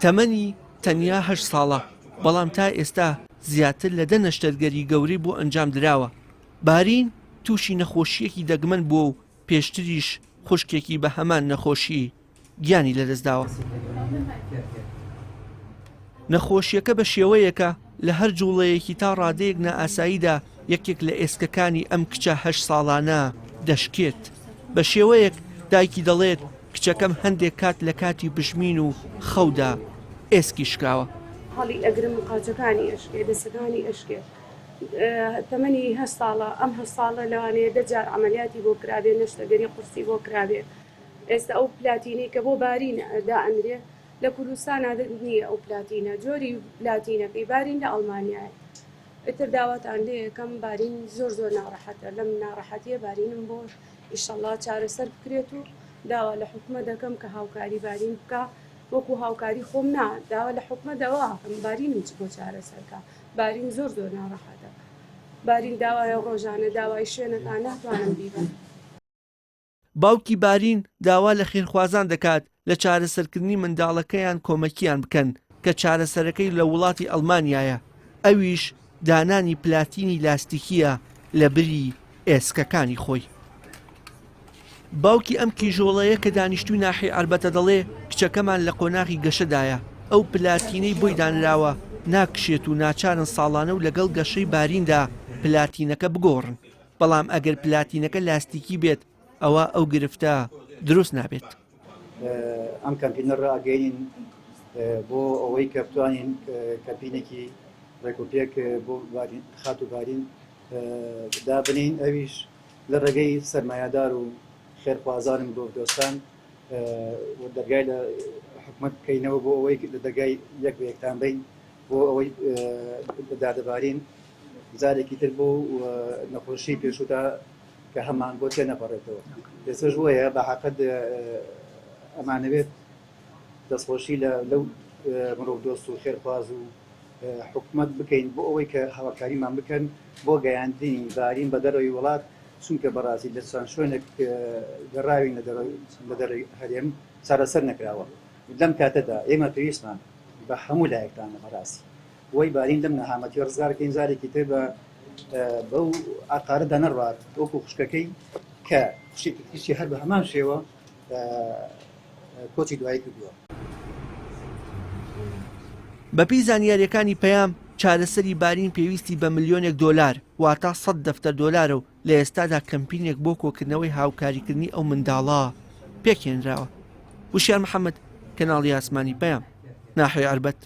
تەمەنی تەنیا 8 ساڵە، بەڵام تا ئێستا زیاتر لە 10 نەشتەرگەری گەورەی بۆ ئەنجام دراوە. بارین تووشی نەخۆشیەکی دەگمەن بووە و پێشتریش خوشکێکی بە هەمان نەخۆشی گیانی لەدەستداوە. نەخۆشیەکە بە شێوەیەکە لە هەر جوڵەیەکی تا ڕادەیەک نائاساییدا یەکێک لە ئێسکەکانی ئەم کچە 8 ساڵانە دەشکێت. بە شێوەیەک دایکی دەڵێت کچەکەم هەندێک کات لە کاتی بژمین و خەودا ئێسکی شکاوە. هەڵی ئەگرم قاچەکانی ئەشکێ، دەستەکانی ئەشکێ. تەمەنی 8 ساڵە، ئەم 8 ساڵە لەوانەیە 10 جار عملیاتی بۆ کرابێ، نەشتەگەری قورسی بۆ کرابێ. ئێستا ئەو پلاتینەی کە بۆ بارین دائەنرێ لە کوردستانە نییە. ئەو پلاتینە جۆری پلاتینەکەی بارین لە ئەڵمانیایە. ئیتر داواتان لێ یەکەم بارین زۆر ناڕەحەتە. لەم ناڕەحەتیە بارینم بۆ ئیشەڵڵا چارەسەر بکرێت و داوا لە حکومە دەکەم کە هاوکاری بارین بکە. وەکو هاوکاری خۆم نا داوا لە حکومە دەواکەم بارینم چ بۆ چارەسەرکە. بارین زۆر ناڕەحەتە. بارین داوای ڕۆژانە داوای شوێنەکان ناتوانم بیبم. باوکی بارین داوا لە خێرخوازان دەکات لە چارەسەرکردنی منداڵەکەیان کۆمەکیان بکەن کە چارەسەرەکەی لە وڵاتی ئەڵمانیایە. ئەویش دانانی پلاتینی لاستیکیە لە بری ئێسکەکانی خۆی. باوکی ئەم کیژۆڵەیە کە دانیشتووی ناحیە ئاربەتە دەڵێ کچەکەمان لە قۆناغی گەشەدایە. ئەو پلاتینەی بۆی دانراوە ناکشێت و ناچارن ساڵانە و لەگەڵ گەشەی باریندا پلاتینەکە بگۆڕن. بەڵام ئەگەر پلاتینەکە لاستیکی بێت ئەوە ئەو گرفتە دروست نابێت. ئەم کەمپینە ڕاگەین بۆ ئەوەی کە بتوانین کەمپینێکی ڕێکوپێک بۆ خات و بارین دابنین. ئەویش لە ڕێگەی سەرمایه‌دار و خێرخوازانم بۆ دۆستان دەرگای لە حکومەت بکەینەوە بۆ ئەوەی لە دەرگای یەک بە یەکتان بین بۆ ئەوەی دادەبارین جارێکی تر بۆ نەخۆشی پێشوودا کە هەمان بۆ تێنەپەڕێتەوە. ئێستاش وایە بە حەقەت ئەمانەوێت دەستخۆشی لەو مرۆڤ دۆست و خێرخواز و حکومەت بکەین بۆ ئەوەی کە هاوکاریمان بکەن بۆ گەیاندنی بارین بە دەرەوەی وڵات. چونکە بەڕاستی لە چەند شوێنێک گەڕاوین لە دەرەوەی هەرێم چارەسەر نەکراوە. لەم کاتەدا ئێمە پێویستمان بە هەموو لایەکتانە بەڕاستی بۆی بارین لەم نەهامەتی ڕزگارکەین جارێکی تر بەو ئاقارەدا نەڕوات وەکو خوشکەکەی کە خوشی هەر بە هەمان شێوە کۆچی دوایی کردووە. بەپی زانیاریەکانی پەیام چارەسەری بارین پێویستی بە ملیۆنێک دۆلار واتە 100 دەفتەر دۆلارە و لە ئێستادا کەمپینێک بۆ کۆکردنەوەی هاوکاریکردنی ئەو منداڵە پێکهێنراوە. وشیار محەممەد، کەناڵی ئاسمانی پەیام، ناحیە ئاربەت.